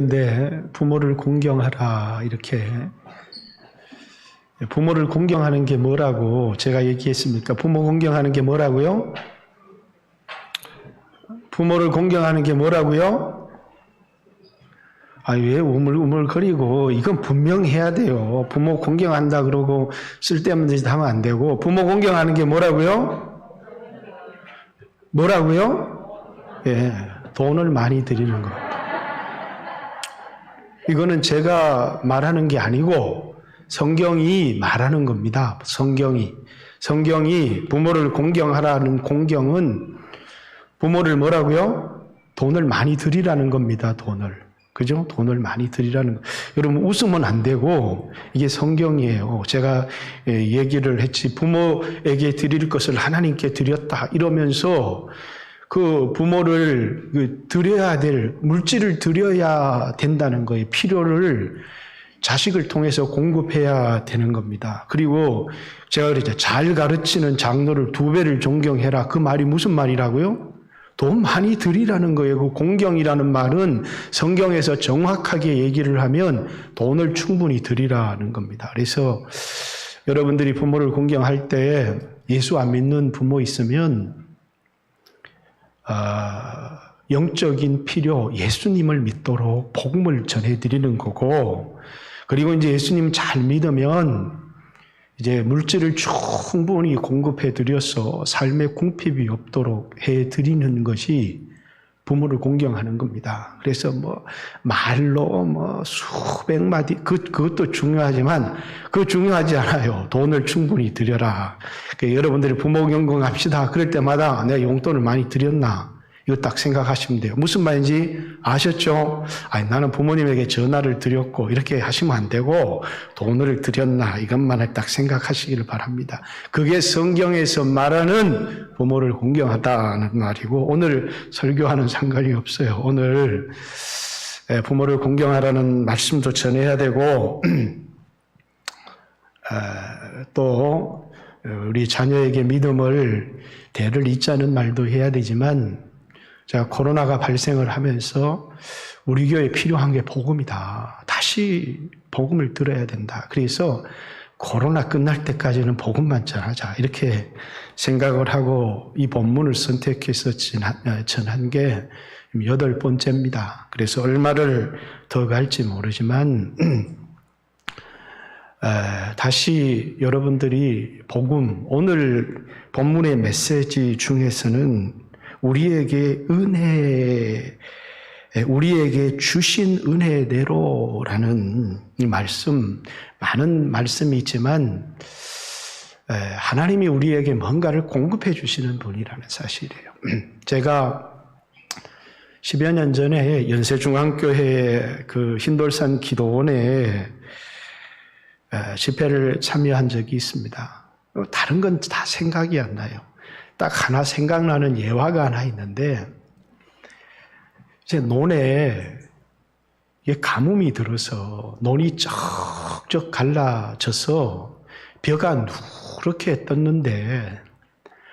근데 부모를 공경하라 이렇게 부모를 공경하는 게 뭐라고 제가 얘기했습니까? 부모 공경하는 게 뭐라고요? 부모를 공경하는 게 뭐라고요? 왜 우물우물거리고 이건 분명해야 돼요. 부모 공경한다 그러고 쓸데없는 짓 하면 안 되고 부모 공경하는 게 뭐라고요? 돈을 많이 드리는 거. 이거는 제가 말하는 게 아니고 성경이 말하는 겁니다. 성경이 부모를 공경하라는 공경은 부모를 뭐라고요? 돈을 많이 드리라는 겁니다. 그죠? 돈을 많이 드리라는 거. 여러분 웃으면 안 되고 이게 성경이에요. 제가 얘기를 했지 부모에게 드릴 것을 하나님께 드렸다 이러면서 그 부모를 드려야 될 물질을 드려야 된다는 거예요. 필요를 자식을 통해서 공급해야 되는 겁니다. 그리고 제가 그랬죠. 잘 가르치는 장로를 2배를 존경해라. 그 말이 무슨 말이라고요? 돈 많이 드리라는 거예요. 그 공경이라는 말은 성경에서 정확하게 얘기를 하면 돈을 충분히 드리라는 겁니다. 그래서 여러분들이 부모를 공경할 때 예수 안 믿는 부모 있으면 영적인 필요, 예수님을 믿도록 복음을 전해드리는 거고, 그리고 이제 예수님 잘 믿으면 이제 물질을 충분히 공급해 드려서 삶의 궁핍이 없도록 해 드리는 것이 부모를 공경하는 겁니다. 그래서 말로 수백 마디 그것도 중요하지만 그거 중요하지 않아요. 돈을 충분히 드려라. 그러니까 여러분들이 부모 경공합시다. 그럴 때마다 내가 용돈을 많이 드렸나? 이거 딱 생각하시면 돼요. 무슨 말인지 아셨죠? 나는 부모님에게 전화를 드렸고 이렇게 하시면 안 되고 돈을 드렸나 이것만을 딱 생각하시기를 바랍니다. 그게 성경에서 말하는 부모를 공경하다는 말이고 오늘 설교와는 상관이 없어요. 오늘 부모를 공경하라는 말씀도 전해야 되고 또 우리 자녀에게 믿음을 대를 잇자는 말도 해야 되지만 제가 코로나가 발생을 하면서 우리 교회에 필요한 게 복음이다. 다시 복음을 들어야 된다. 그래서 코로나 끝날 때까지는 복음만 전하자. 이렇게 생각을 하고 이 본문을 선택해서 전한 게 8번째입니다. 그래서 얼마를 더 갈지 모르지만 다시 여러분들이 복음, 오늘 본문의 메시지 중에서는 우리에게 주신 은혜대로라는 이 말씀, 많은 말씀이 있지만 하나님이 우리에게 뭔가를 공급해 주시는 분이라는 사실이에요. 제가 10여 년 전에 연세중앙교회 그 흰돌산 기도원에 집회를 참여한 적이 있습니다. 다른 건 다 생각이 안 나요. 딱 하나 생각나는 예화가 하나 있는데 제 논에 가뭄이 들어서 논이 쩍쩍 갈라져서 벼가 누렇게 떴는데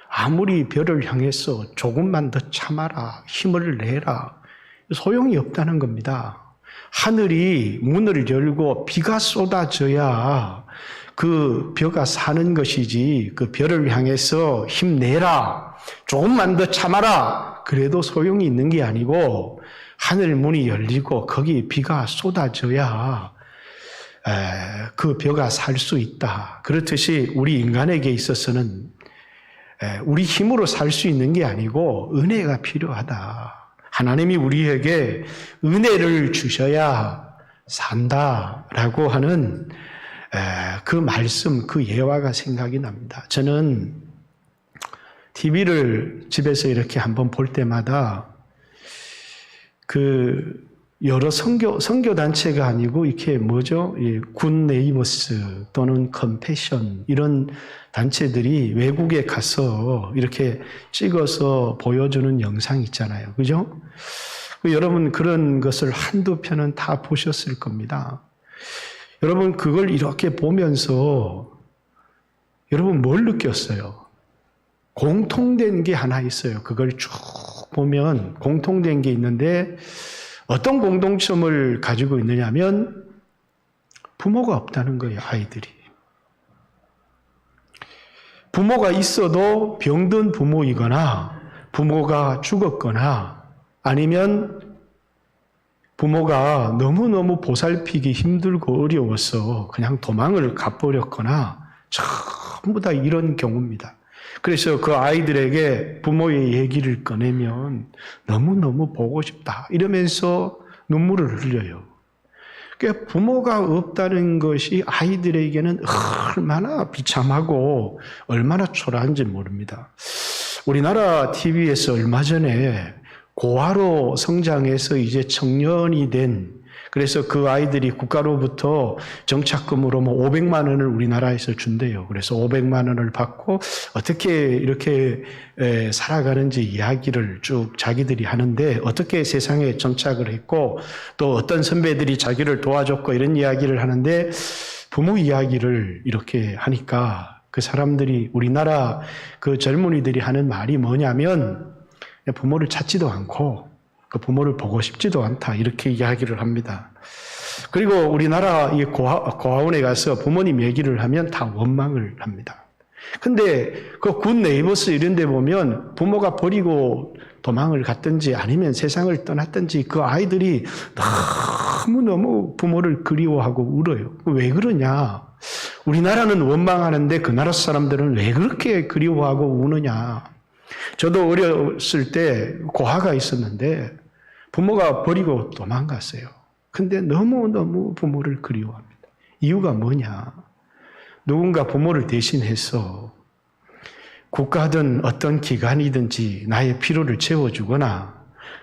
아무리 벼를 향해서 조금만 더 참아라, 힘을 내라 소용이 없다는 겁니다. 하늘이 문을 열고 비가 쏟아져야 그 벼가 사는 것이지 그 벼를 향해서 힘내라, 조금만 더 참아라 그래도 소용이 있는 게 아니고 하늘 문이 열리고 거기 비가 쏟아져야 그 벼가 살 수 있다. 그렇듯이 우리 인간에게 있어서는 우리 힘으로 살 수 있는 게 아니고 은혜가 필요하다. 하나님이 우리에게 은혜를 주셔야 산다라고 하는 그 말씀, 그 예화가 생각이 납니다. 저는 TV를 집에서 이렇게 한번 볼 때마다 그 여러 선교단체가 아니고 이렇게 굿 네이버스 또는 컴패션 이런 단체들이 외국에 가서 이렇게 찍어서 보여주는 영상 있잖아요. 그죠? 여러분 그런 것을 한두 편은 다 보셨을 겁니다. 여러분 그걸 이렇게 보면서 여러분 뭘 느꼈어요? 공통된 게 하나 있어요. 그걸 쭉 보면 공통된 게 있는데 어떤 공동점을 가지고 있느냐면 부모가 없다는 거예요, 아이들이. 부모가 있어도 병든 부모이거나 부모가 죽었거나 아니면 부모가 너무너무 보살피기 힘들고 어려워서 그냥 도망을 가버렸거나 전부 다 이런 경우입니다. 그래서 그 아이들에게 부모의 얘기를 꺼내면 너무너무 보고 싶다 이러면서 눈물을 흘려요. 그러니까 부모가 없다는 것이 아이들에게는 얼마나 비참하고 얼마나 초라한지 모릅니다. 우리나라 TV에서 얼마 전에 고아로 성장해서 이제 청년이 된, 그래서 그 아이들이 국가로부터 정착금으로 500만 원을 우리나라에서 준대요. 그래서 500만 원을 받고 어떻게 이렇게 살아가는지 이야기를 쭉 자기들이 하는데, 어떻게 세상에 정착을 했고 또 어떤 선배들이 자기를 도와줬고 이런 이야기를 하는데, 부모 이야기를 이렇게 하니까 그 사람들이, 우리나라 그 젊은이들이 하는 말이 뭐냐면 부모를 찾지도 않고 그 부모를 보고 싶지도 않다 이렇게 이야기를 합니다. 그리고 우리나라 이 고아원에 가서 부모님 얘기를 하면 다 원망을 합니다. 근데 그 굿 네이버스 이런 데 보면 부모가 버리고 도망을 갔든지 아니면 세상을 떠났든지 그 아이들이 너무너무 부모를 그리워하고 울어요. 왜 그러냐? 우리나라는 원망하는데 그 나라 사람들은 왜 그렇게 그리워하고 우느냐? 저도 어렸을 때 고아가 있었는데 부모가 버리고 도망갔어요. 근데 너무너무 부모를 그리워합니다. 이유가 뭐냐? 누군가 부모를 대신해서 국가든 어떤 기관이든지 나의 필요를 채워주거나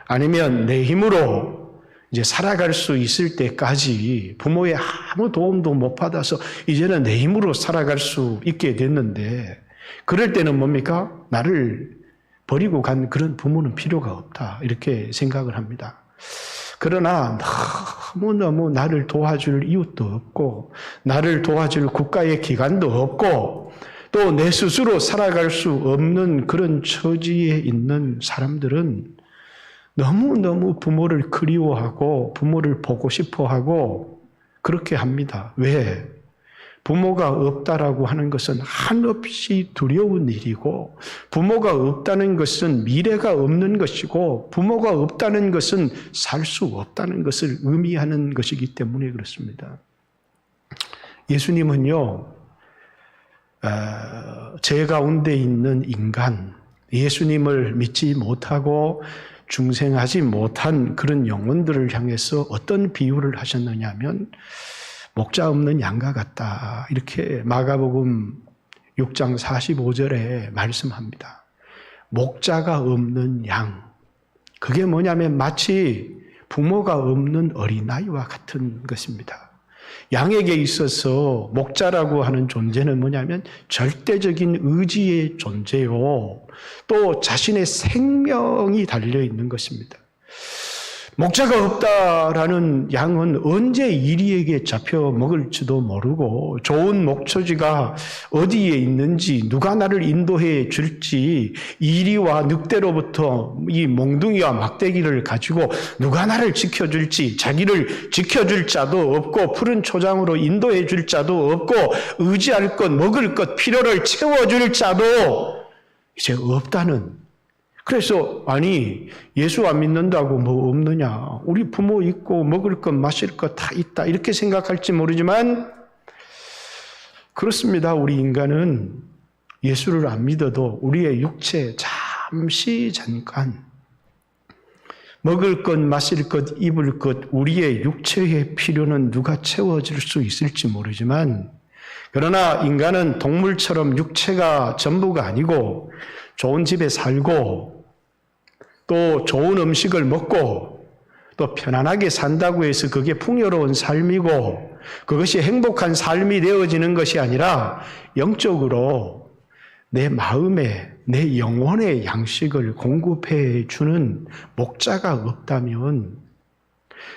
아니면 내 힘으로 이제 살아갈 수 있을 때까지 부모의 아무 도움도 못 받아서 이제는 내 힘으로 살아갈 수 있게 됐는데, 그럴 때는 뭡니까? 나를 버리고 간 그런 부모는 필요가 없다 이렇게 생각을 합니다. 그러나 너무너무 나를 도와줄 이웃도 없고 나를 도와줄 국가의 기관도 없고 또 내 스스로 살아갈 수 없는 그런 처지에 있는 사람들은 너무너무 부모를 그리워하고 부모를 보고 싶어하고 그렇게 합니다. 왜? 부모가 없다라고 하는 것은 한없이 두려운 일이고, 부모가 없다는 것은 미래가 없는 것이고, 부모가 없다는 것은 살 수 없다는 것을 의미하는 것이기 때문에 그렇습니다. 예수님은요, 제 가운데 있는 인간, 예수님을 믿지 못하고 중생하지 못한 그런 영혼들을 향해서 어떤 비유를 하셨느냐 하면 목자 없는 양과 같다 이렇게 마가복음 6장 45절에 말씀합니다. 목자가 없는 양, 그게 뭐냐면 마치 부모가 없는 어린아이와 같은 것입니다. 양에게 있어서 목자라고 하는 존재는 뭐냐면 절대적인 의지의 존재요, 또 자신의 생명이 달려있는 것입니다. 목자가 없다라는 양은 언제 이리에게 잡혀 먹을지도 모르고, 좋은 목초지가 어디에 있는지, 누가 나를 인도해 줄지, 이리와 늑대로부터 이 몽둥이와 막대기를 가지고 누가 나를 지켜줄지, 자기를 지켜줄 자도 없고 푸른 초장으로 인도해 줄 자도 없고 의지할 것, 먹을 것, 필요를 채워줄 자도 이제 없다는. 그래서 아니 예수 안 믿는다고 뭐 없느냐, 우리 부모 있고 먹을 것 마실 것 다 있다 이렇게 생각할지 모르지만 그렇습니다. 우리 인간은 예수를 안 믿어도 우리의 육체 잠깐 먹을 것 마실 것 입을 것 우리의 육체의 필요는 누가 채워줄 수 있을지 모르지만, 그러나 인간은 동물처럼 육체가 전부가 아니고 좋은 집에 살고 또 좋은 음식을 먹고 또 편안하게 산다고 해서 그게 풍요로운 삶이고 그것이 행복한 삶이 되어지는 것이 아니라 영적으로 내 마음에 내 영혼의 양식을 공급해 주는 목자가 없다면,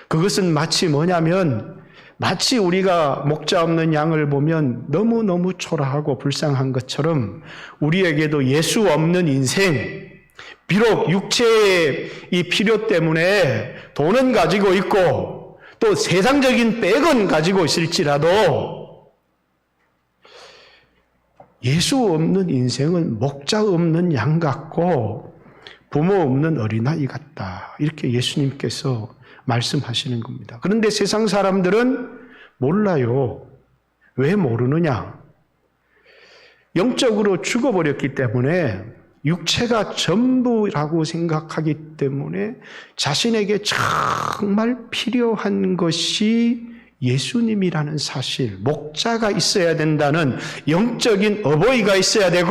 그것은 마치 뭐냐면 마치 우리가 목자 없는 양을 보면 너무너무 초라하고 불쌍한 것처럼 우리에게도 예수 없는 인생, 비록 육체의 이 필요 때문에 돈은 가지고 있고 또 세상적인 백은 가지고 있을지라도 예수 없는 인생은 목자 없는 양 같고 부모 없는 어린아이 같다. 이렇게 예수님께서 말씀하시는 겁니다. 그런데 세상 사람들은 몰라요. 왜 모르느냐? 영적으로 죽어버렸기 때문에 육체가 전부라고 생각하기 때문에 자신에게 정말 필요한 것이 예수님이라는 사실, 목자가 있어야 된다는 영적인 어버이가 있어야 되고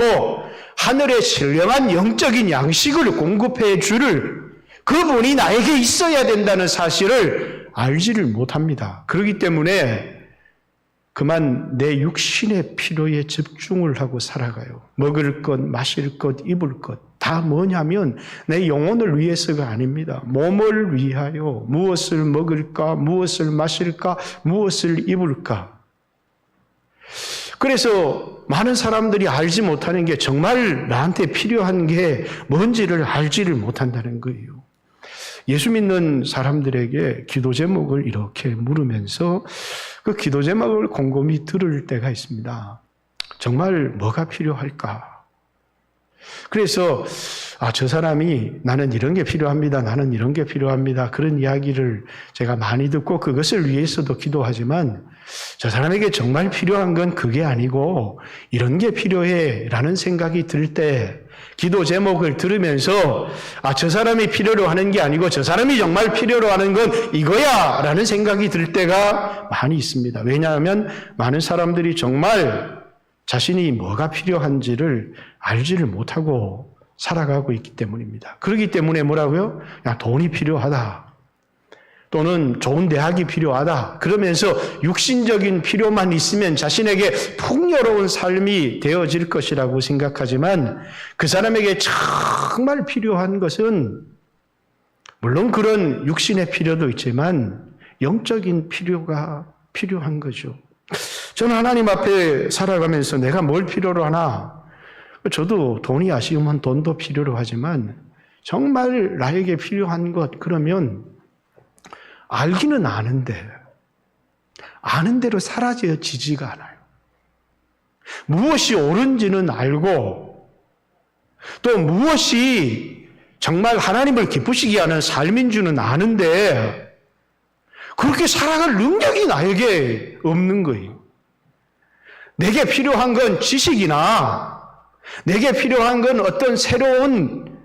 하늘의 신령한 영적인 양식을 공급해 줄 그분이 나에게 있어야 된다는 사실을 알지를 못합니다. 그렇기 때문에 그만 내 육신의 필요에 집중을 하고 살아가요. 먹을 것, 마실 것, 입을 것. 다 뭐냐면 내 영혼을 위해서가 아닙니다. 몸을 위하여 무엇을 먹을까, 무엇을 마실까, 무엇을 입을까. 그래서 많은 사람들이 알지 못하는 게 정말 나한테 필요한 게 뭔지를 알지를 못한다는 거예요. 예수 믿는 사람들에게 기도 제목을 이렇게 물으면서 그 기도 제목을 곰곰이 들을 때가 있습니다. 정말 뭐가 필요할까? 그래서 저 사람이 나는 이런 게 필요합니다. 나는 이런 게 필요합니다. 그런 이야기를 제가 많이 듣고 그것을 위해서도 기도하지만 저 사람에게 정말 필요한 건 그게 아니고 이런 게 필요해 라는 생각이 들 때 기도 제목을 들으면서 저 사람이 필요로 하는 게 아니고 저 사람이 정말 필요로 하는 건 이거야 라는 생각이 들 때가 많이 있습니다. 왜냐하면 많은 사람들이 정말 자신이 뭐가 필요한지를 알지를 못하고 살아가고 있기 때문입니다. 그렇기 때문에 뭐라고요? 야, 돈이 필요하다. 또는 좋은 대학이 필요하다. 그러면서 육신적인 필요만 있으면 자신에게 풍요로운 삶이 되어질 것이라고 생각하지만 그 사람에게 정말 필요한 것은 물론 그런 육신의 필요도 있지만 영적인 필요가 필요한 거죠. 저는 하나님 앞에 살아가면서 내가 뭘 필요로 하나? 저도 돈이 아쉬우면 돈도 필요로 하지만 정말 나에게 필요한 것 그러면 알기는 아는데 아는 대로 사라져지지가 않아요. 무엇이 옳은지는 알고 또 무엇이 정말 하나님을 기쁘시게 하는 삶인 줄은 아는데 그렇게 살아갈 능력이 나에게 없는 거예요. 내게 필요한 건 지식이나 내게 필요한 건 어떤 새로운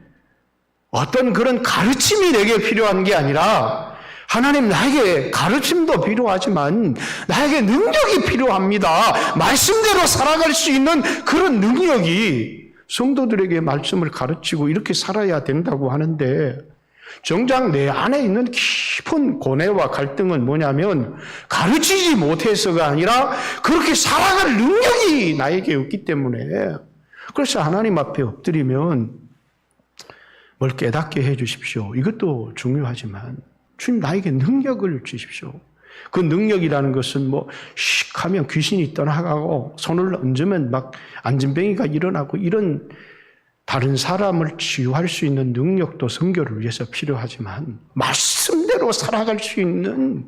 어떤 그런 가르침이 내게 필요한 게 아니라 하나님 나에게 가르침도 필요하지만 나에게 능력이 필요합니다. 말씀대로 살아갈 수 있는 그런 능력이 성도들에게 말씀을 가르치고 이렇게 살아야 된다고 하는데 정작 내 안에 있는 깊은 고뇌와 갈등은 뭐냐면 가르치지 못해서가 아니라 그렇게 살아갈 능력이 나에게 없기 때문에 그래서 하나님 앞에 엎드리면 뭘 깨닫게 해 주십시오. 이것도 중요하지만 주님 나에게 능력을 주십시오. 그 능력이라는 것은 씩 하면 귀신이 떠나가고 손을 얹으면 막 안진뱅이가 일어나고 이런 다른 사람을 치유할 수 있는 능력도 선교를 위해서 필요하지만 말씀대로 살아갈 수 있는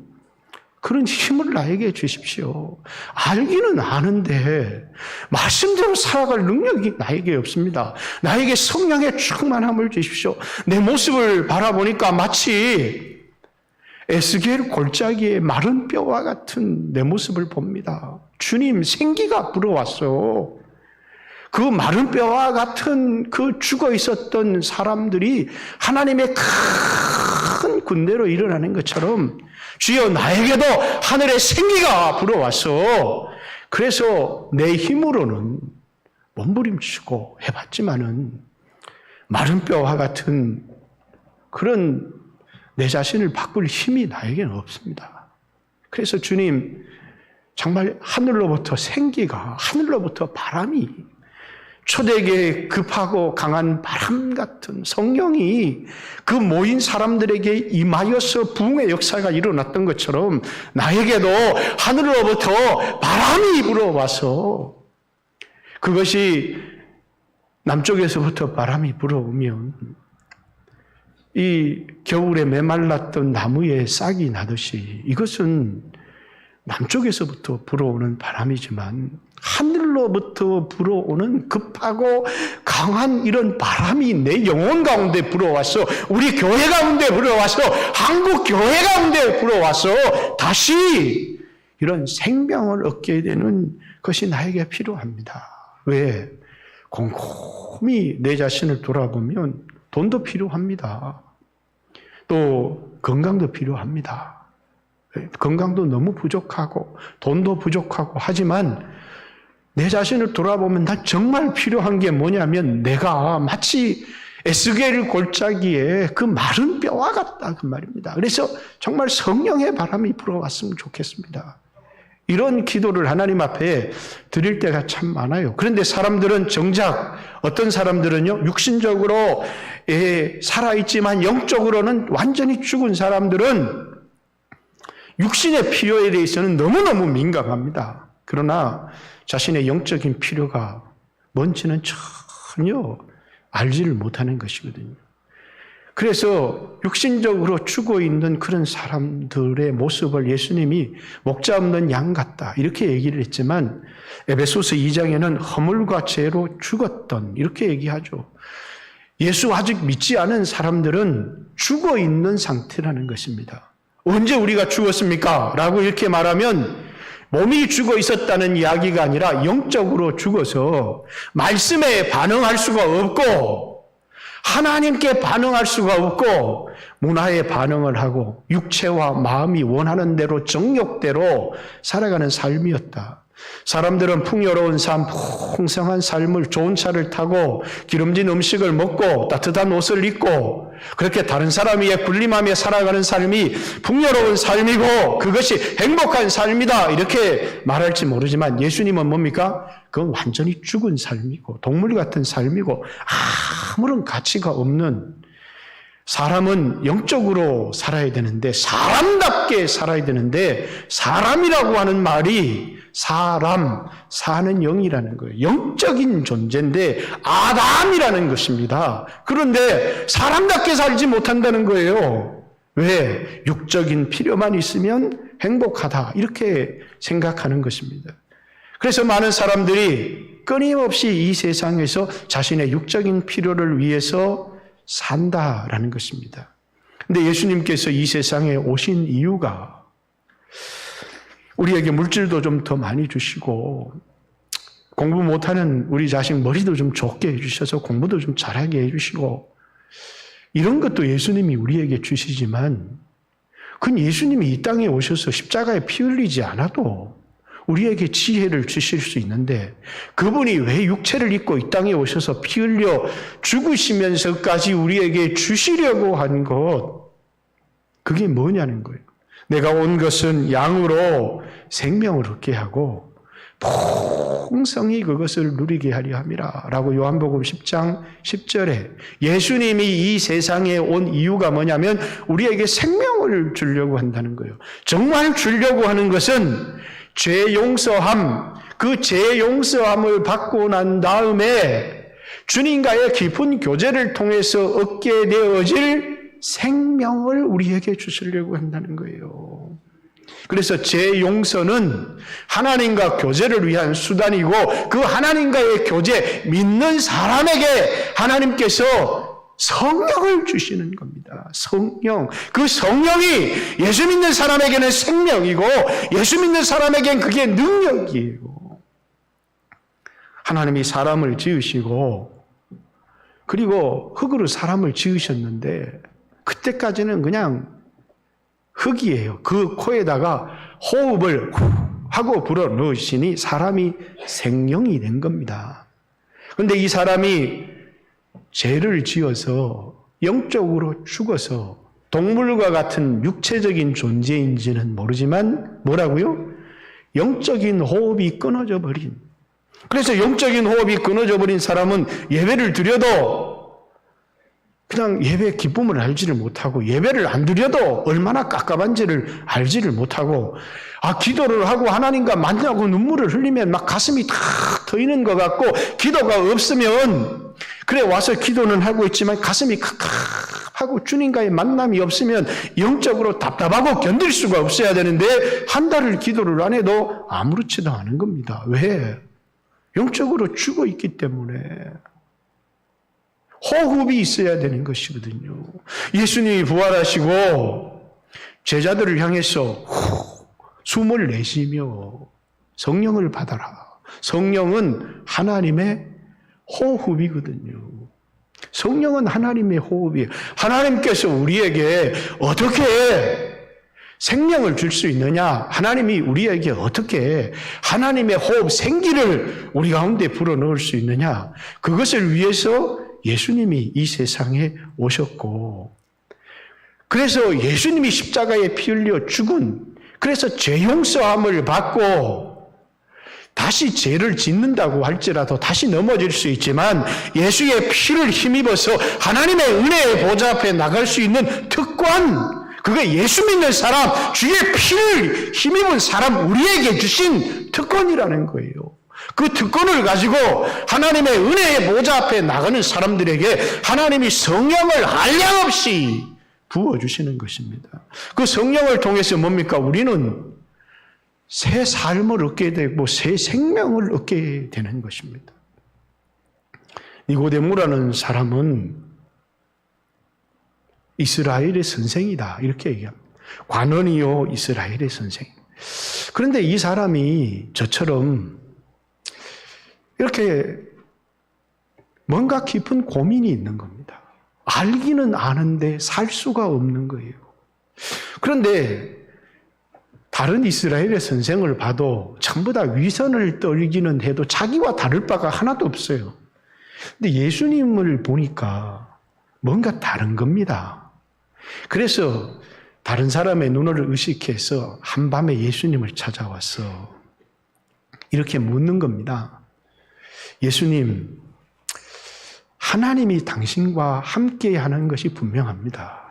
그런 힘을 나에게 주십시오. 알기는 아는데 말씀대로 살아갈 능력이 나에게 없습니다. 나에게 성령의 충만함을 주십시오. 내 모습을 바라보니까 마치 에스겔 골짜기의 마른 뼈와 같은 내 모습을 봅니다. 주님 생기가 불어왔어. 그 마른 뼈와 같은 그 죽어 있었던 사람들이 하나님의 큰 군대로 일어나는 것처럼 주여 나에게도 하늘의 생기가 불어왔어. 그래서 내 힘으로는 몸부림치고 해봤지만은 마른 뼈와 같은 그런 내 자신을 바꿀 힘이 나에게는 없습니다. 그래서 주님 정말 하늘로부터 생기가 하늘로부터 바람이 초대교회에 급하고 강한 바람 같은 성령이 그 모인 사람들에게 임하여서 부흥의 역사가 일어났던 것처럼 나에게도 하늘로부터 바람이 불어와서 그것이 남쪽에서부터 바람이 불어오면 이 겨울에 메말랐던 나무에 싹이 나듯이 이것은 남쪽에서부터 불어오는 바람이지만 하늘로부터 불어오는 급하고 강한 이런 바람이 내 영혼 가운데 불어와서 우리 교회 가운데 불어와서 한국 교회 가운데 불어와서 다시 이런 생명을 얻게 되는 것이 나에게 필요합니다. 왜? 곰곰이 내 자신을 돌아보면 돈도 필요합니다. 또 건강도 필요합니다. 건강도 너무 부족하고 돈도 부족하고 하지만 내 자신을 돌아보면 난 정말 필요한 게 뭐냐면 내가 마치 에스겔 골짜기에 그 마른 뼈와 같다 그 말입니다. 그래서 정말 성령의 바람이 불어왔으면 좋겠습니다. 이런 기도를 하나님 앞에 드릴 때가 참 많아요. 그런데 사람들은 정작 어떤 사람들은요, 육신적으로 살아있지만 영적으로는 완전히 죽은 사람들은 육신의 필요에 대해서는 너무너무 민감합니다. 그러나 자신의 영적인 필요가 뭔지는 전혀 알지를 못하는 것이거든요. 그래서 육신적으로 죽어 있는 그런 사람들의 모습을 예수님이 목자 없는 양 같다 이렇게 얘기를 했지만 에베소서 2장에는 허물과 죄로 죽었던 이렇게 얘기하죠. 예수 아직 믿지 않은 사람들은 죽어 있는 상태라는 것입니다. 언제 우리가 죽었습니까? 라고 이렇게 말하면 몸이 죽어 있었다는 이야기가 아니라 영적으로 죽어서 말씀에 반응할 수가 없고 하나님께 반응할 수가 없고 문화에 반응을 하고 육체와 마음이 원하는 대로 정욕대로 살아가는 삶이었다. 사람들은 풍요로운 삶, 풍성한 삶을 좋은 차를 타고 기름진 음식을 먹고 따뜻한 옷을 입고 그렇게 다른 사람 위에 군림하며 살아가는 삶이 풍요로운 삶이고 그것이 행복한 삶이다 이렇게 말할지 모르지만 예수님은 뭡니까? 그건 완전히 죽은 삶이고 동물 같은 삶이고 아무런 가치가 없는 사람은 영적으로 살아야 되는데 사람답게 살아야 되는데 사람이라고 하는 말이 사람, 사는 영이라는 거예요. 영적인 존재인데 아담이라는 것입니다. 그런데 사람답게 살지 못한다는 거예요. 왜? 육적인 필요만 있으면 행복하다 이렇게 생각하는 것입니다. 그래서 많은 사람들이 끊임없이 이 세상에서 자신의 육적인 필요를 위해서 산다라는 것입니다. 근데 예수님께서 이 세상에 오신 이유가 우리에게 물질도 좀 더 많이 주시고 공부 못하는 우리 자식 머리도 좀 좋게 해주셔서 공부도 좀 잘하게 해주시고 이런 것도 예수님이 우리에게 주시지만 그건 예수님이 이 땅에 오셔서 십자가에 피 흘리지 않아도 우리에게 지혜를 주실 수 있는데 그분이 왜 육체를 입고 이 땅에 오셔서 피 흘려 죽으시면서까지 우리에게 주시려고 한 것 그게 뭐냐는 거예요. 내가 온 것은 양으로 생명을 얻게 하고 풍성히 그것을 누리게 하려 함이라 라고 요한복음 10장 10절에 예수님이 이 세상에 온 이유가 뭐냐면 우리에게 생명을 주려고 한다는 거예요. 정말 주려고 하는 것은 죄 용서함, 그 죄 용서함을 받고 난 다음에 주님과의 깊은 교제를 통해서 얻게 되어질 생명을 우리에게 주시려고 한다는 거예요. 그래서 죄 용서는 하나님과 교제를 위한 수단이고 그 하나님과의 교제, 믿는 사람에게 하나님께서 성령을 주시는 겁니다. 성령. 그 성령이 예수 믿는 사람에게는 생명이고 예수 믿는 사람에게는 그게 능력이에요. 하나님이 사람을 지으시고 그리고 흙으로 사람을 지으셨는데 그때까지는 그냥 흙이에요. 그 코에다가 호흡을 하고 불어넣으시니 사람이 생명이 된 겁니다. 그런데 이 사람이 죄를 지어서 영적으로 죽어서 동물과 같은 육체적인 존재인지는 모르지만 뭐라고요? 영적인 호흡이 끊어져 버린. 그래서 영적인 호흡이 끊어져 버린 사람은 예배를 드려도 그냥 예배의 기쁨을 알지를 못하고 예배를 안 드려도 얼마나 깝깝한지를 알지를 못하고 기도를 하고 하나님과 만나고 눈물을 흘리면 막 가슴이 탁 트이는 것 같고 기도가 없으면 그래 와서 기도는 하고 있지만 가슴이 하고 주님과의 만남이 없으면 영적으로 답답하고 견딜 수가 없어야 되는데 한 달을 기도를 안 해도 아무렇지도 않은 겁니다. 왜? 영적으로 죽어 있기 때문에. 호흡이 있어야 되는 것이거든요. 예수님이 부활하시고 제자들을 향해서 숨을 내쉬며 성령을 받아라. 성령은 하나님의 호흡이거든요. 성령은 하나님의 호흡이에요. 하나님께서 우리에게 어떻게 생명을 줄 수 있느냐? 하나님이 우리에게 어떻게 하나님의 호흡, 생기를 우리 가운데 불어넣을 수 있느냐? 그것을 위해서 예수님이 이 세상에 오셨고, 그래서 예수님이 십자가에 피 흘려 죽은, 그래서 죄 용서함을 받고 다시 죄를 짓는다고 할지라도 다시 넘어질 수 있지만 예수의 피를 힘입어서 하나님의 은혜의 보좌 앞에 나갈 수 있는 특권, 그게 예수 믿는 사람, 주의 피를 힘입은 사람 우리에게 주신 특권이라는 거예요. 그 특권을 가지고 하나님의 은혜의 보좌 앞에 나가는 사람들에게 하나님이 성령을 한량없이 부어주시는 것입니다. 그 성령을 통해서 뭡니까? 우리는 새 삶을 얻게 되고 새 생명을 얻게 되는 것입니다. 니고데모라는 사람은 이스라엘의 선생이다 이렇게 얘기합니다. 관원이요 이스라엘의 선생. 그런데 이 사람이 저처럼 이렇게 뭔가 깊은 고민이 있는 겁니다. 알기는 아는데 살 수가 없는 거예요. 그런데 다른 이스라엘의 선생을 봐도 전부 다 위선을 떨기는 해도 자기와 다를 바가 하나도 없어요. 근데 예수님을 보니까 뭔가 다른 겁니다. 그래서 다른 사람의 눈을 의식해서 한밤에 예수님을 찾아와서 이렇게 묻는 겁니다. 예수님, 하나님이 당신과 함께 하는 것이 분명합니다.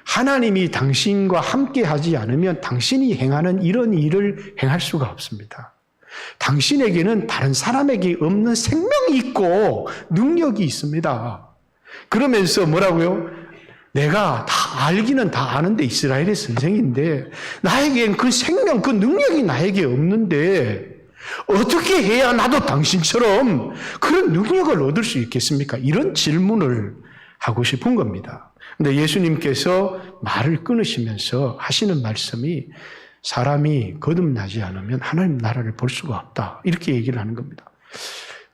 하나님이 당신과 함께 하지 않으면 당신이 행하는 이런 일을 행할 수가 없습니다. 당신에게는 다른 사람에게 없는 생명이 있고 능력이 있습니다. 그러면서 뭐라고요? 내가 다 알기는 다 아는데 이스라엘의 선생인데 나에겐 그 생명, 그 능력이 나에게 없는데 어떻게 해야 나도 당신처럼 그런 능력을 얻을 수 있겠습니까? 이런 질문을 하고 싶은 겁니다. 근데 예수님께서 말을 끊으시면서 하시는 말씀이 사람이 거듭나지 않으면 하나님 나라를 볼 수가 없다. 이렇게 얘기를 하는 겁니다.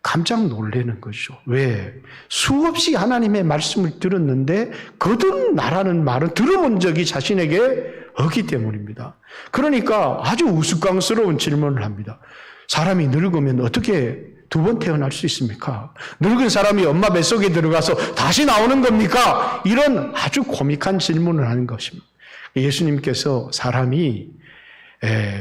깜짝 놀라는 거죠. 왜? 수없이 하나님의 말씀을 들었는데 거듭나라는 말은 들어본 적이 자신에게 없기 때문입니다. 그러니까 아주 우스꽝스러운 질문을 합니다. 사람이 늙으면 어떻게 두 번 태어날 수 있습니까? 늙은 사람이 엄마 뱃속에 들어가서 다시 나오는 겁니까? 이런 아주 코믹한 질문을 하는 것입니다. 예수님께서 사람이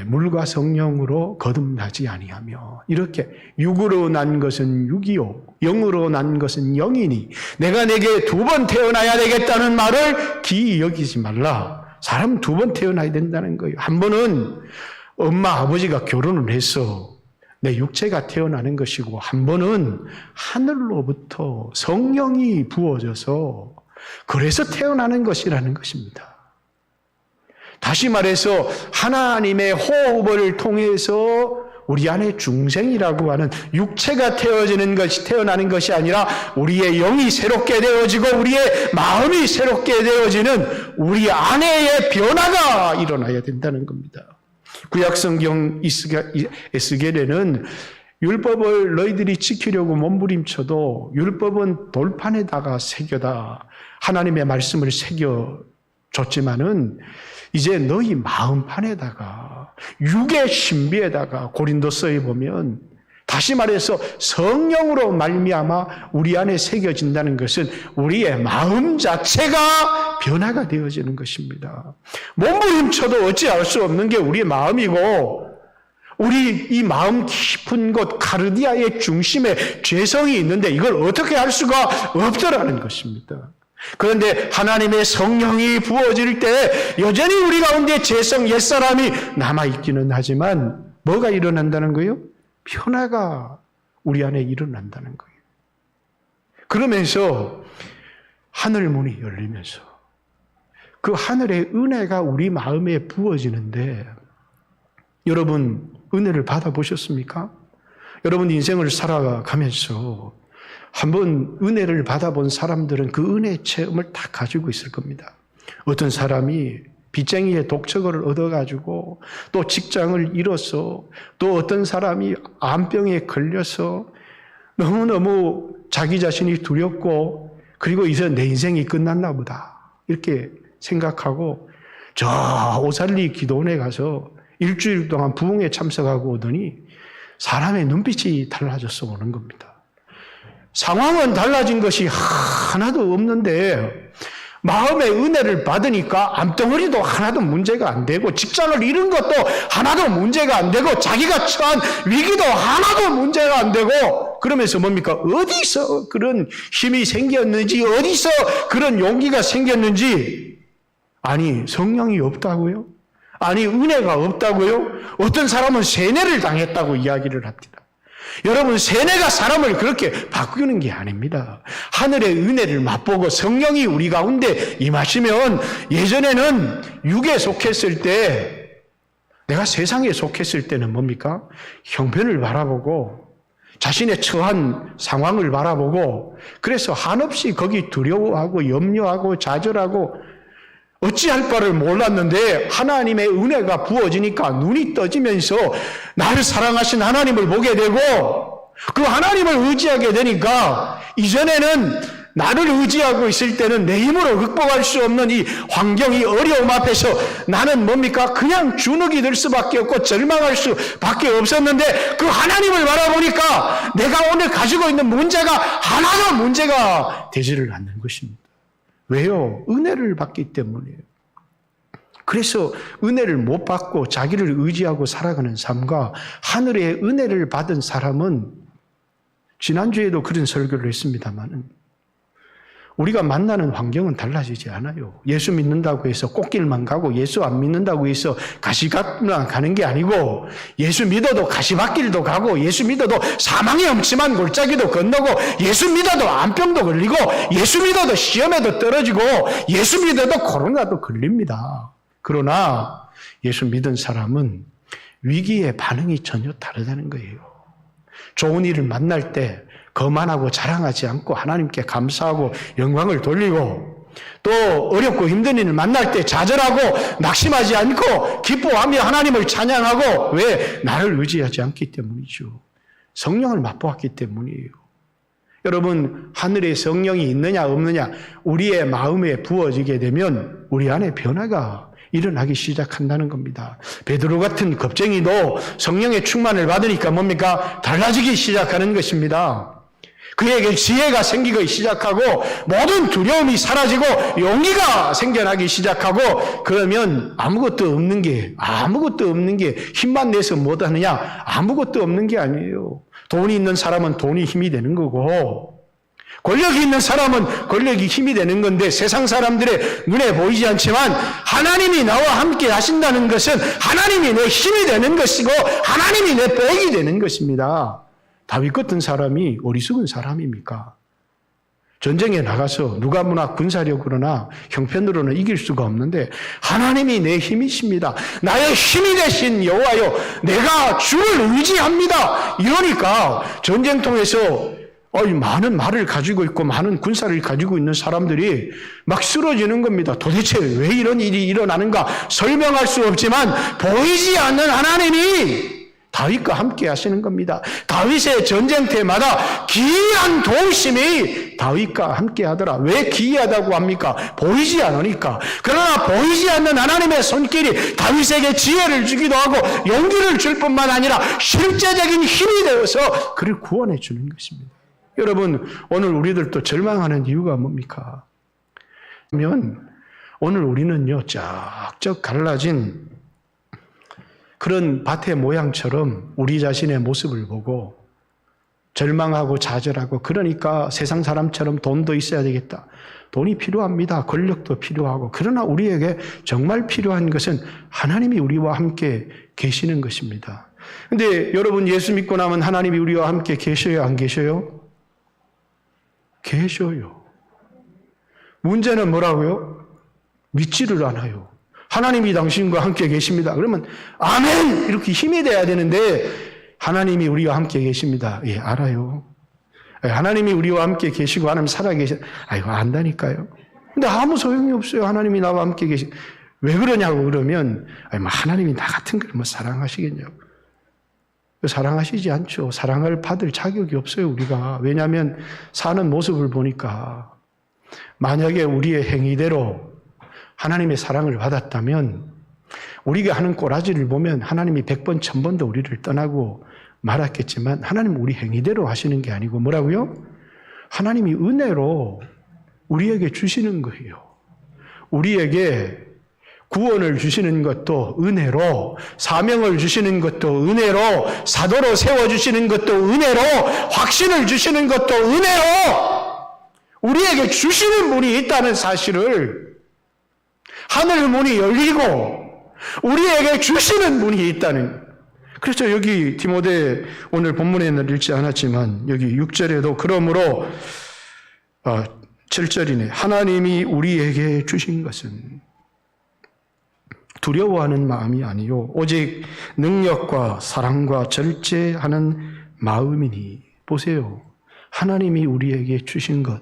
물과 성령으로 거듭나지 아니하며 이렇게 육으로 난 것은 육이요 영으로 난 것은 영이니 내가 내게 두 번 태어나야 되겠다는 말을 기이 여기지 말라. 사람 두 번 태어나야 된다는 거예요. 한 번은 엄마 아버지가 결혼을 해서 내 육체가 태어나는 것이고 한 번은 하늘로부터 성령이 부어져서 그래서 태어나는 것이라는 것입니다. 다시 말해서 하나님의 호흡을 통해서 우리 안에 중생이라고 하는 육체가 태어나는 것이 아니라 우리의 영이 새롭게 되어지고 우리의 마음이 새롭게 되어지는 우리 안에의 변화가 일어나야 된다는 겁니다. 구약성경 에스겔에는 율법을 너희들이 지키려고 몸부림쳐도 율법은 돌판에다가 새겨다 하나님의 말씀을 새겨줬지만은 이제 너희 마음판에다가 육의 신비에다가 고린도서에 보면 다시 말해서 성령으로 말미암아 우리 안에 새겨진다는 것은 우리의 마음 자체가 변화가 되어지는 것입니다. 몸부림쳐도 어찌할 수 없는 게 우리의 마음이고 우리 이 마음 깊은 곳 카르디아의 중심에 죄성이 있는데 이걸 어떻게 할 수가 없더라는 것입니다. 그런데 하나님의 성령이 부어질 때 여전히 우리 가운데 죄성 옛사람이 남아있기는 하지만 뭐가 일어난다는 거예요? 변화가 우리 안에 일어난다는 거예요. 그러면서 하늘 문이 열리면서 그 하늘의 은혜가 우리 마음에 부어지는데 여러분 은혜를 받아보셨습니까? 여러분 인생을 살아가면서 한번 은혜를 받아본 사람들은 그 은혜의 체험을 다 가지고 있을 겁니다. 어떤 사람이 빚쟁이의 독촉을 얻어가지고 또 직장을 잃어서 또 어떤 사람이 암병에 걸려서 너무너무 자기 자신이 두렵고 그리고 이제 내 인생이 끝났나 보다 이렇게 생각하고 저 오살리 기도원에 가서 일주일 동안 부흥에 참석하고 오더니 사람의 눈빛이 달라져서 오는 겁니다. 상황은 달라진 것이 하나도 없는데 마음의 은혜를 받으니까 암덩어리도 하나도 문제가 안 되고 직장을 잃은 것도 하나도 문제가 안 되고 자기가 처한 위기도 하나도 문제가 안 되고 그러면서 뭡니까? 어디서 그런 힘이 생겼는지 어디서 그런 용기가 생겼는지 아니 성령이 없다고요? 아니 은혜가 없다고요? 어떤 사람은 세뇌를 당했다고 이야기를 합니다. 여러분 세뇌가 사람을 그렇게 바꾸는 게 아닙니다. 하늘의 은혜를 맛보고 성령이 우리 가운데 임하시면 예전에는 육에 속했을 때 내가 세상에 속했을 때는 뭡니까? 형편을 바라보고 자신의 처한 상황을 바라보고 그래서 한없이 거기 두려워하고 염려하고 좌절하고 어찌할 바를 몰랐는데 하나님의 은혜가 부어지니까 눈이 떠지면서 나를 사랑하신 하나님을 보게 되고 그 하나님을 의지하게 되니까 이전에는 나를 의지하고 있을 때는 내 힘으로 극복할 수 없는 이 환경이 어려움 앞에서 나는 뭡니까? 그냥 주눅이 들 수밖에 없고 절망할 수밖에 없었는데 그 하나님을 바라보니까 내가 오늘 가지고 있는 문제가 하나도 문제가 되지를 않는 것입니다. 왜요? 은혜를 받기 때문이에요. 그래서 은혜를 못 받고 자기를 의지하고 살아가는 삶과 하늘의 은혜를 받은 사람은 지난주에도 그런 설교를 했습니다만 우리가 만나는 환경은 달라지지 않아요. 예수 믿는다고 해서 꽃길만 가고 예수 안 믿는다고 해서 가시밭만 가는 게 아니고 예수 믿어도 가시밭길도 가고 예수 믿어도 사망의 엄침한 골짜기도 건너고 예수 믿어도 암병도 걸리고 예수 믿어도 시험에도 떨어지고 예수 믿어도 코로나도 걸립니다. 그러나 예수 믿은 사람은 위기의 반응이 전혀 다르다는 거예요. 좋은 일을 만날 때 거만하고 자랑하지 않고 하나님께 감사하고 영광을 돌리고 또 어렵고 힘든 일을 만날 때 좌절하고 낙심하지 않고 기뻐하며 하나님을 찬양하고 왜? 나를 의지하지 않기 때문이죠. 성령을 맛보았기 때문이에요. 여러분 하늘에 성령이 있느냐 없느냐 우리의 마음에 부어지게 되면 우리 안에 변화가 일어나기 시작한다는 겁니다. 베드로 같은 겁쟁이도 성령의 충만을 받으니까 뭡니까? 달라지기 시작하는 것입니다. 그에게 지혜가 생기기 시작하고 모든 두려움이 사라지고 용기가 생겨나기 시작하고 그러면 아무것도 없는 게 힘만 내서 못하느냐? 아무것도 없는 게 아니에요. 돈이 있는 사람은 돈이 힘이 되는 거고 권력이 있는 사람은 권력이 힘이 되는 건데 세상 사람들의 눈에 보이지 않지만 하나님이 나와 함께 하신다는 것은 하나님이 내 힘이 되는 것이고 하나님이 내 보복이 되는 것입니다. 다윗 같은 사람이 어리석은 사람입니까? 전쟁에 나가서 누가 뭐나 군사력으로나 형편으로는 이길 수가 없는데 하나님이 내 힘이십니다. 나의 힘이 되신 여호와여 내가 주를 의지합니다. 이러니까 전쟁통에서 많은 말을 가지고 있고 많은 군사를 가지고 있는 사람들이 막 쓰러지는 겁니다. 도대체 왜 이런 일이 일어나는가 설명할 수 없지만 보이지 않는 하나님이 다윗과 함께 하시는 겁니다. 다윗의 전쟁터마다 기이한 도우심이 다윗과 함께 하더라. 왜 기이하다고 합니까? 보이지 않으니까. 그러나 보이지 않는 하나님의 손길이 다윗에게 지혜를 주기도 하고 용기를 줄 뿐만 아니라 실제적인 힘이 되어서 그를 구원해 주는 것입니다. 여러분 오늘 우리들도 절망하는 이유가 뭡니까? 오늘 우리는요 쫙쫙 갈라진 그런 밭의 모양처럼 우리 자신의 모습을 보고 절망하고 좌절하고 그러니까 세상 사람처럼 돈도 있어야 되겠다. 돈이 필요합니다. 권력도 필요하고 그러나 우리에게 정말 필요한 것은 하나님이 우리와 함께 계시는 것입니다. 그런데 여러분 예수 믿고 나면 하나님이 우리와 함께 계셔요? 안 계셔요? 계셔요. 문제는 뭐라고요? 믿지를 않아요. 하나님이 당신과 함께 계십니다. 그러면 아멘! 이렇게 힘이 돼야 되는데 하나님이 우리와 함께 계십니다. 예, 알아요. 하나님이 우리와 함께 계시고 하나님 살아계시. 이거 안다니까요. 근데 아무 소용이 없어요. 하나님이 나와 함께 계시. 왜 그러냐고 그러면 하나님이 나 같은 걸 뭐 사랑하시겠냐고. 사랑하시지 않죠. 사랑을 받을 자격이 없어요. 우리가. 왜냐하면 사는 모습을 보니까 만약에 우리의 행위대로 하나님의 사랑을 받았다면 우리가 하는 꼬라지를 보면 하나님이 100번, 1000번도 우리를 떠나고 말았겠지만 하나님은 우리 행위대로 하시는 게 아니고 뭐라고요? 하나님이 은혜로 우리에게 주시는 거예요. 우리에게 구원을 주시는 것도 은혜로, 사명을 주시는 것도 은혜로, 사도로 세워주시는 것도 은혜로, 확신을 주시는 것도 은혜로 우리에게 주시는 분이 있다는 사실을, 하늘 문이 열리고 우리에게 주시는 분이 있다는. 그렇죠. 여기 디모데 오늘 본문에는 읽지 않았지만 여기 6절에도 그러므로 7절이네. 하나님이 우리에게 주신 것은 두려워하는 마음이 아니요 오직 능력과 사랑과 절제하는 마음이니. 보세요. 하나님이 우리에게 주신 것,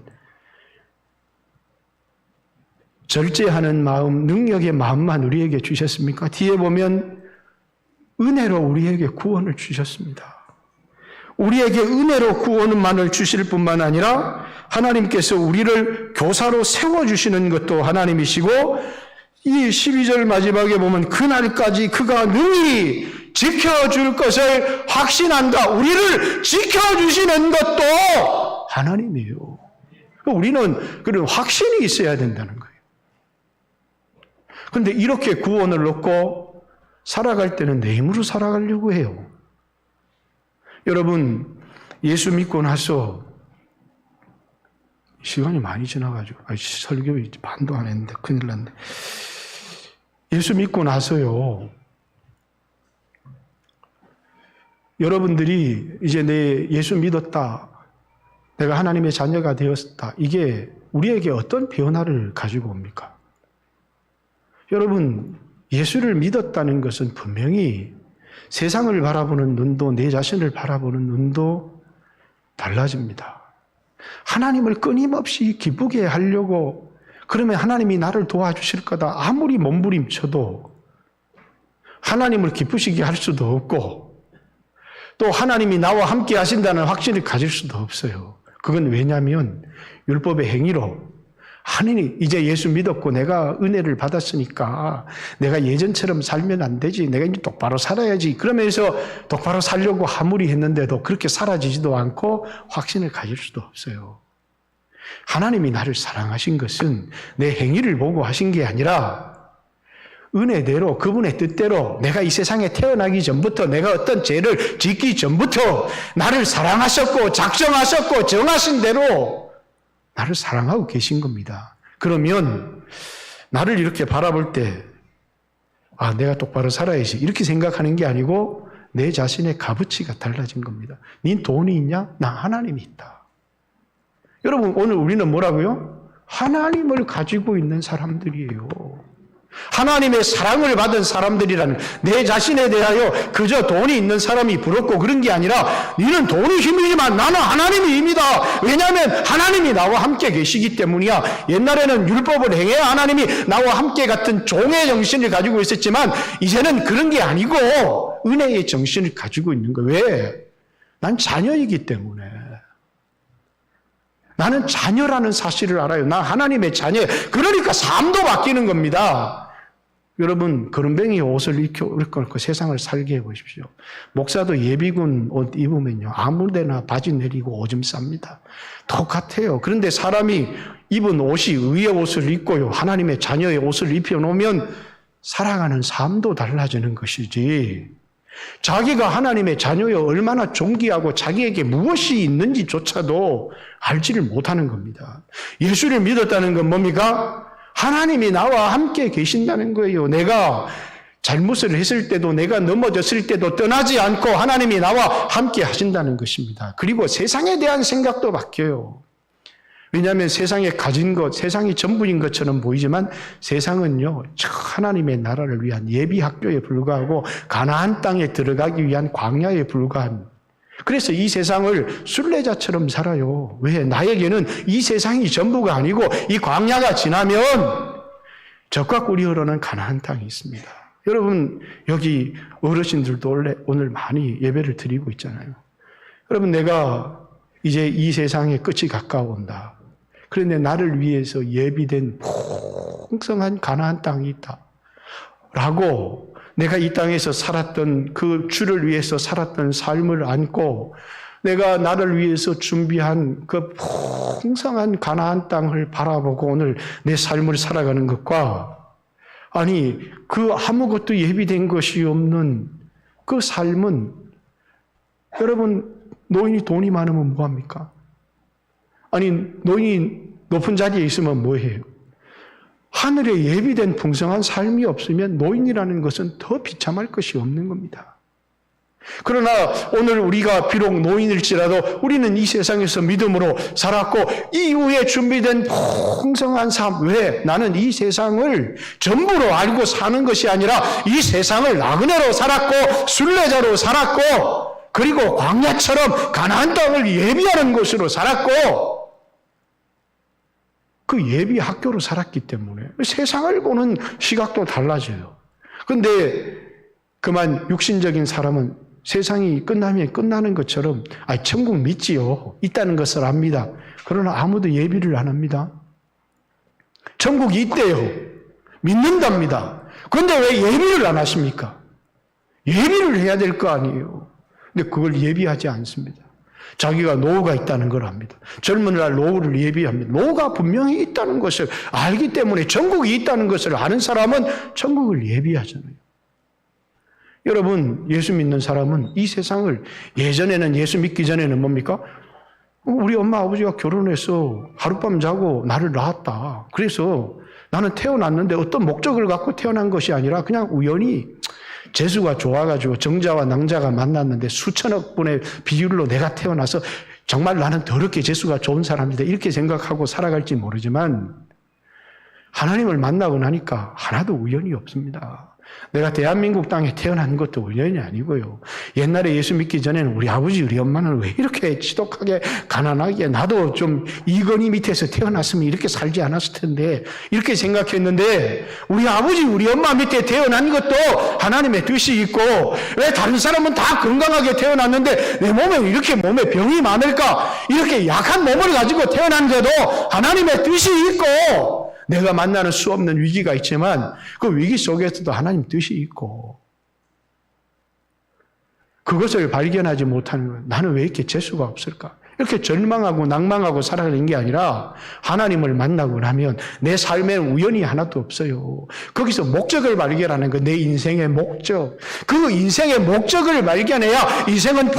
절제하는 마음, 능력의 마음만 우리에게 주셨습니까? 뒤에 보면 은혜로 우리에게 구원을 주셨습니다. 우리에게 은혜로 구원만을 주실 뿐만 아니라 하나님께서 우리를 교사로 세워주시는 것도 하나님이시고, 이 12절 마지막에 보면 그날까지 그가 능히 지켜줄 것을 확신한다. 우리를 지켜주시는 것도 하나님이에요. 우리는 그런 확신이 있어야 된다는 거예요. 그런데 이렇게 구원을 얻고 살아갈 때는 내 힘으로 살아가려고 해요. 여러분, 예수 믿고 나서 시간이 많이 지나가지고 설교 반도 안 했는데 큰일 났네. 예수 믿고 나서요, 여러분들이 이제 내 예수 믿었다, 내가 하나님의 자녀가 되었다, 이게 우리에게 어떤 변화를 가지고 옵니까? 여러분, 예수를 믿었다는 것은 분명히 세상을 바라보는 눈도, 내 자신을 바라보는 눈도 달라집니다. 하나님을 끊임없이 기쁘게 하려고, 그러면 하나님이 나를 도와주실 거다 아무리 몸부림쳐도 하나님을 기쁘시게 할 수도 없고, 또 하나님이 나와 함께 하신다는 확신을 가질 수도 없어요. 그건 왜냐하면 율법의 행위로 하나님, 이제 예수 믿었고 내가 은혜를 받았으니까 내가 예전처럼 살면 안 되지, 내가 이제 똑바로 살아야지, 그러면서 똑바로 살려고 아무리 했는데도 그렇게 사라지지도 않고 확신을 가질 수도 없어요. 하나님이 나를 사랑하신 것은 내 행위를 보고 하신 게 아니라 은혜대로, 그분의 뜻대로 내가 이 세상에 태어나기 전부터, 내가 어떤 죄를 짓기 전부터 나를 사랑하셨고 작정하셨고 정하신 대로 나를 사랑하고 계신 겁니다. 그러면 나를 이렇게 바라볼 때 내가 똑바로 살아야지 이렇게 생각하는 게 아니고 내 자신의 값어치가 달라진 겁니다. 네 돈이 있냐? 나 하나님이 있다. 여러분, 오늘 우리는 뭐라고요? 하나님을 가지고 있는 사람들이에요. 하나님의 사랑을 받은 사람들이라는, 내 자신에 대하여 그저 돈이 있는 사람이 부럽고 그런 게 아니라 너는 돈이 힘이지만 나는 하나님이 힘이다. 왜냐하면 하나님이 나와 함께 계시기 때문이야. 옛날에는 율법을 행해야 하나님이 나와 함께 같은 종의 정신을 가지고 있었지만 이제는 그런 게 아니고 은혜의 정신을 가지고 있는 거예요. 왜? 난 자녀이기 때문에. 나는 자녀라는 사실을 알아요. 나 하나님의 자녀. 그러니까 삶도 바뀌는 겁니다. 여러분, 거름뱅이 옷을 입고 세상을 살게 해보십시오. 목사도 예비군 옷 입으면요, 아무데나 바지 내리고 오줌 쌉니다. 똑같아요. 그런데 사람이 입은 옷이 의의 옷을 입고요, 하나님의 자녀의 옷을 입혀놓으면 살아가는 삶도 달라지는 것이지, 자기가 하나님의 자녀여 얼마나 존귀하고 자기에게 무엇이 있는지조차도 알지를 못하는 겁니다. 예수를 믿었다는 건 뭡니까? 하나님이 나와 함께 계신다는 거예요. 내가 잘못을 했을 때도, 내가 넘어졌을 때도 떠나지 않고 하나님이 나와 함께 하신다는 것입니다. 그리고 세상에 대한 생각도 바뀌어요. 왜냐하면 세상에 가진 것, 세상이 전부인 것처럼 보이지만 세상은요, 하나님의 나라를 위한 예비 학교에 불과하고 가나안 땅에 들어가기 위한 광야에 불과한. 그래서 이 세상을 순례자처럼 살아요. 왜? 나에게는 이 세상이 전부가 아니고 이 광야가 지나면 적과 꿀이 흐르는 가나안 땅이 있습니다. 여러분, 여기 어르신들도 오늘 많이 예배를 드리고 있잖아요. 여러분, 내가 이제 이 세상의 끝이 가까워온다. 그런데 나를 위해서 예비된 풍성한 가나안 땅이 있다. 라고 내가 이 땅에서 살았던 그 주를 위해서 살았던 삶을 안고 내가 나를 위해서 준비한 그 풍성한 가나안 땅을 바라보고 오늘 내 삶을 살아가는 것과 아니 그 아무것도 예비된 것이 없는 그 삶은 여러분 노인이 돈이 많으면 뭐합니까? 아니 노인이 높은 자리에 있으면 뭐해요? 하늘에 예비된 풍성한 삶이 없으면 노인이라는 것은 더 비참할 것이 없는 겁니다. 그러나 오늘 우리가 비록 노인일지라도 우리는 이 세상에서 믿음으로 살았고 이후에 준비된 풍성한 삶. 왜? 나는 이 세상을 전부로 알고 사는 것이 아니라 이 세상을 나그네로 살았고 순례자로 살았고 그리고 광야처럼 가나안 땅을 예비하는 곳으로 살았고 그 예비 학교로 살았기 때문에 세상을 보는 시각도 달라져요. 그런데 그만 육신적인 사람은 세상이 끝나면 끝나는 것처럼 천국 믿지요. 있다는 것을 압니다. 그러나 아무도 예비를 안 합니다. 천국이 있대요. 믿는답니다. 그런데 왜 예비를 안 하십니까? 예비를 해야 될 거 아니에요. 근데 그걸 예비하지 않습니다. 자기가 노후가 있다는 걸 압니다. 젊은 날 노후를 예비합니다. 노후가 분명히 있다는 것을 알기 때문에 천국이 있다는 것을 아는 사람은 천국을 예비하잖아요. 여러분, 예수 믿는 사람은 이 세상을 예전에는 예수 믿기 전에는 뭡니까? 우리 엄마 아버지가 결혼해서 하룻밤 자고 나를 낳았다. 그래서 나는 태어났는데 어떤 목적을 갖고 태어난 것이 아니라 그냥 우연히 재수가 좋아가지고 정자와 낭자가 만났는데 수천억 분의 비율로 내가 태어나서 정말 나는 더럽게 재수가 좋은 사람이다 이렇게 생각하고 살아갈지 모르지만 하나님을 만나고 나니까 하나도 우연이 없습니다. 내가 대한민국 땅에 태어난 것도 우연이 아니고요. 옛날에 예수 믿기 전에는 우리 아버지 우리 엄마는 왜 이렇게 지독하게 가난하게 나도 좀 이건희 밑에서 태어났으면 이렇게 살지 않았을 텐데 이렇게 생각했는데 우리 아버지 우리 엄마 밑에 태어난 것도 하나님의 뜻이 있고 왜 다른 사람은 다 건강하게 태어났는데 내 몸에 이렇게 몸에 병이 많을까? 이렇게 약한 몸을 가지고 태어난 데도 하나님의 뜻이 있고 내가 만나는 수 없는 위기가 있지만 그 위기 속에서도 하나님 뜻이 있고 그것을 발견하지 못하는 거예요. 나는 왜 이렇게 재수가 없을까? 이렇게 절망하고 낭망하고 살아가는 게 아니라 하나님을 만나고 나면 내 삶에 우연이 하나도 없어요. 거기서 목적을 발견하는 거, 내 인생의 목적. 그 인생의 목적을 발견해야 인생은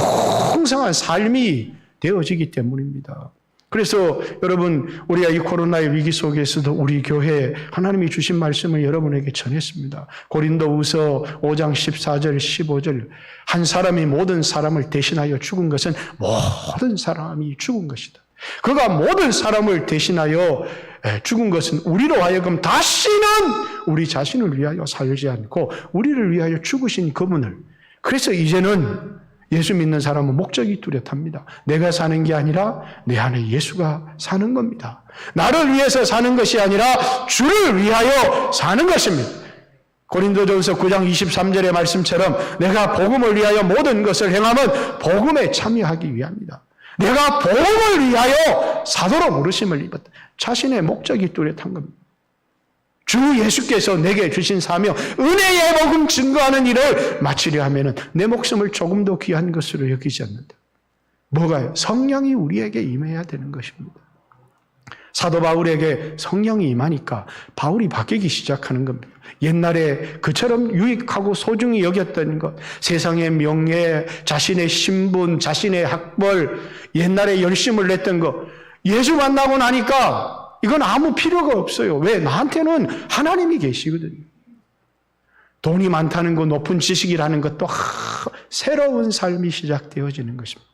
풍성한 삶이 되어지기 때문입니다. 그래서 여러분 우리가 이 코로나의 위기 속에서도 우리 교회에 하나님이 주신 말씀을 여러분에게 전했습니다. 고린도후서 5장 14절 15절 한 사람이 모든 사람을 대신하여 죽은 것은 모든 사람이 죽은 것이다. 그가 모든 사람을 대신하여 죽은 것은 우리로 하여금 다시는 우리 자신을 위하여 살지 않고 우리를 위하여 죽으신 그분을 그래서 이제는 예수 믿는 사람은 목적이 뚜렷합니다. 내가 사는 게 아니라 내 안에 예수가 사는 겁니다. 나를 위해서 사는 것이 아니라 주를 위하여 사는 것입니다. 고린도전서 9장 23절의 말씀처럼 내가 복음을 위하여 모든 것을 행하면 복음에 참여하기 위함이다. 내가 복음을 위하여 사도로 부르심을 입었다. 자신의 목적이 뚜렷한 겁니다. 주 예수께서 내게 주신 사명, 은혜의 복음 증거하는 일을 마치려 하면 내 목숨을 조금 더 귀한 것으로 여기지 않는다. 뭐가요? 성령이 우리에게 임해야 되는 것입니다. 사도 바울에게 성령이 임하니까 바울이 바뀌기 시작하는 겁니다. 옛날에 그처럼 유익하고 소중히 여겼던 것, 세상의 명예, 자신의 신분, 자신의 학벌, 옛날에 열심을 냈던 것, 예수 만나고 나니까 이건 아무 필요가 없어요. 왜? 나한테는 하나님이 계시거든요. 돈이 많다는 것, 높은 지식이라는 것도 새로운 삶이 시작되어지는 것입니다.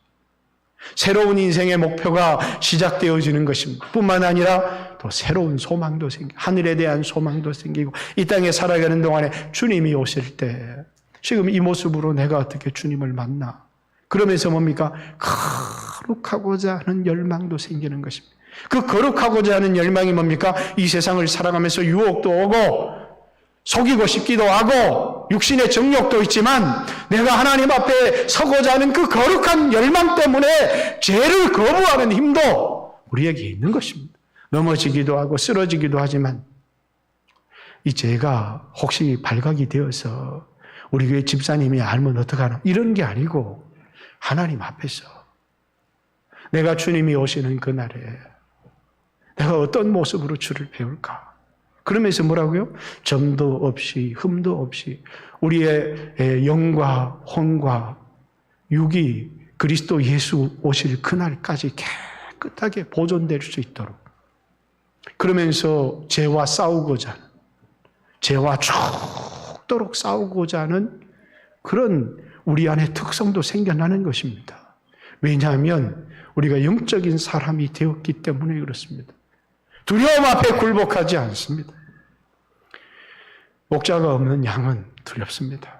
새로운 인생의 목표가 시작되어지는 것입니다. 뿐만 아니라 또 새로운 소망도 생기고 하늘에 대한 소망도 생기고 이 땅에 살아가는 동안에 주님이 오실 때 지금 이 모습으로 내가 어떻게 주님을 만나? 그러면서 뭡니까? 거룩하고자 하는 열망도 생기는 것입니다. 그 거룩하고자 하는 열망이 뭡니까? 이 세상을 살아가면서 유혹도 오고 속이고 싶기도 하고 육신의 정욕도 있지만 내가 하나님 앞에 서고자 하는 그 거룩한 열망 때문에 죄를 거부하는 힘도 우리에게 있는 것입니다. 넘어지기도 하고 쓰러지기도 하지만 이 죄가 혹시 발각이 되어서 우리 교회 집사님이 알면 어떡하나 이런 게 아니고 하나님 앞에서 내가 주님이 오시는 그날에 내가 어떤 모습으로 주를 배울까? 그러면서 뭐라고요? 점도 없이 흠도 없이 우리의 영과 혼과 육이 그리스도 예수 오실 그날까지 깨끗하게 보존될 수 있도록 그러면서 죄와 싸우고자 하는 죄와 죽도록 싸우고자 하는 그런 우리 안에 특성도 생겨나는 것입니다. 왜냐하면 우리가 영적인 사람이 되었기 때문에 그렇습니다. 두려움 앞에 굴복하지 않습니다. 목자가 없는 양은 두렵습니다.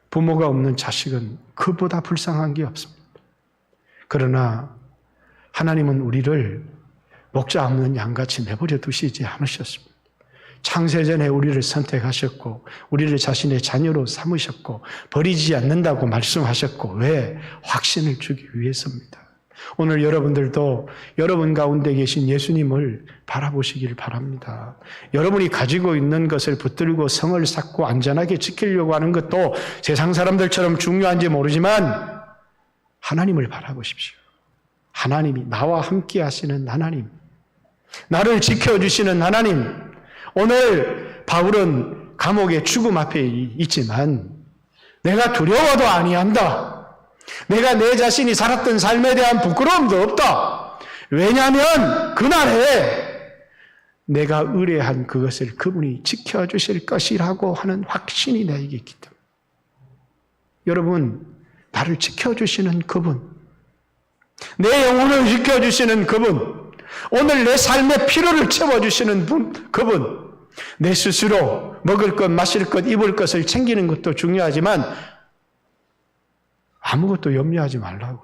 부모가 없는 자식은 그보다 불쌍한 게 없습니다. 그러나 하나님은 우리를 목자 없는 양같이 내버려 두시지 않으셨습니다. 창세전에 우리를 선택하셨고 우리를 자신의 자녀로 삼으셨고 버리지 않는다고 말씀하셨고 왜? 확신을 주기 위해서입니다. 오늘 여러분들도 여러분 가운데 계신 예수님을 바라보시길 바랍니다. 여러분이 가지고 있는 것을 붙들고 성을 쌓고 안전하게 지키려고 하는 것도 세상 사람들처럼 중요한지 모르지만 하나님을 바라보십시오. 하나님이 나와 함께 하시는 하나님, 나를 지켜주시는 하나님. 오늘 바울은 감옥의 죽음 앞에 있지만 내가 두려워도 아니한다. 내가 내 자신이 살았던 삶에 대한 부끄러움도 없다. 왜냐하면 그날에 내가 의뢰한 그것을 그분이 지켜주실 것이라고 하는 확신이 나에게 있기 때문에 여러분, 나를 지켜주시는 그분, 내 영혼을 지켜주시는 그분, 오늘 내 삶의 필요를 채워주시는 분, 그분, 내 스스로 먹을 것, 마실 것, 입을 것을 챙기는 것도 중요하지만 아무것도 염려하지 말라고.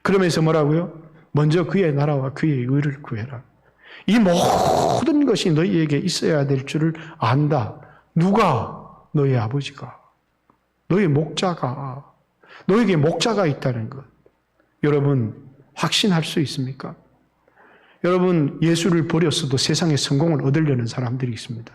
그러면서 뭐라고요? 먼저 그의 나라와 그의 의를 구해라. 이 모든 것이 너희에게 있어야 될 줄을 안다. 누가? 너희 아버지가. 너희 목자가. 너에게 목자가 있다는 것. 여러분 확신할 수 있습니까? 여러분 예수를 버렸어도 세상에 성공을 얻으려는 사람들이 있습니다.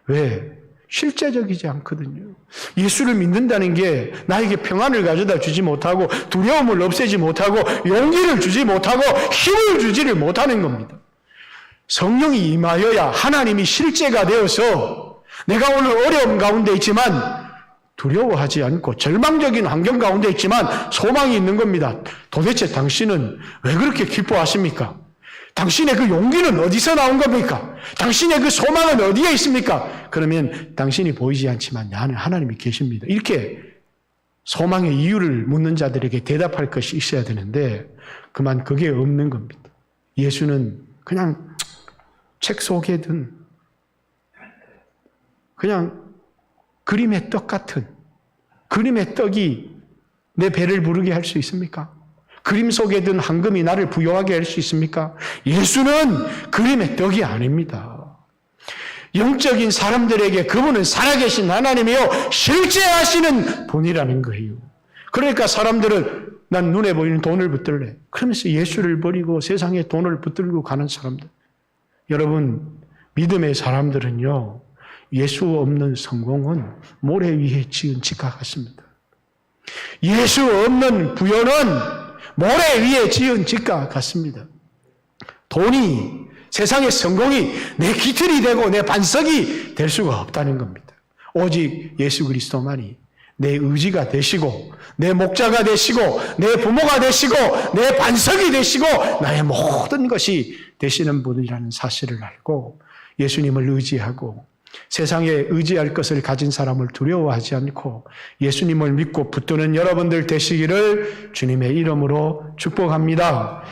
왜? 실제적이지 않거든요. 예수를 믿는다는 게 나에게 평안을 가져다 주지 못하고 두려움을 없애지 못하고 용기를 주지 못하고 힘을 주지를 못하는 겁니다. 성령이 임하여야 하나님이 실제가 되어서 내가 오늘 어려움 가운데 있지만 두려워하지 않고 절망적인 환경 가운데 있지만 소망이 있는 겁니다. 도대체 당신은 왜 그렇게 기뻐하십니까? 당신의 그 용기는 어디서 나온 겁니까? 당신의 그 소망은 어디에 있습니까? 그러면 당신이 보이지 않지만 나는 하나님이 계십니다. 이렇게 소망의 이유를 묻는 자들에게 대답할 것이 있어야 되는데 그만 그게 없는 겁니다. 예수는 그냥 책 속에 든 그냥 그림의 떡 같은 그림의 떡이 내 배를 부르게 할 수 있습니까? 그림 속에 든 황금이 나를 부유하게 할 수 있습니까? 예수는 그림의 떡이 아닙니다. 영적인 사람들에게 그분은 살아계신 하나님이요 실제 하시는 분이라는 거예요. 그러니까 사람들은 난 눈에 보이는 돈을 붙들래. 그러면서 예수를 버리고 세상에 돈을 붙들고 가는 사람들. 여러분 믿음의 사람들은요 예수 없는 성공은 모래 위에 지은 집과 같습니다. 예수 없는 부여는 모래 위에 지은 집과 같습니다. 돈이 세상의 성공이 내 기틀이 되고 내 반석이 될 수가 없다는 겁니다. 오직 예수 그리스도만이 내 의지가 되시고 내 목자가 되시고 내 부모가 되시고 내 반석이 되시고 나의 모든 것이 되시는 분이라는 사실을 알고 예수님을 의지하고 세상에 의지할 것을 가진 사람을 두려워하지 않고 예수님을 믿고 붙드는 여러분들 되시기를 주님의 이름으로 축복합니다.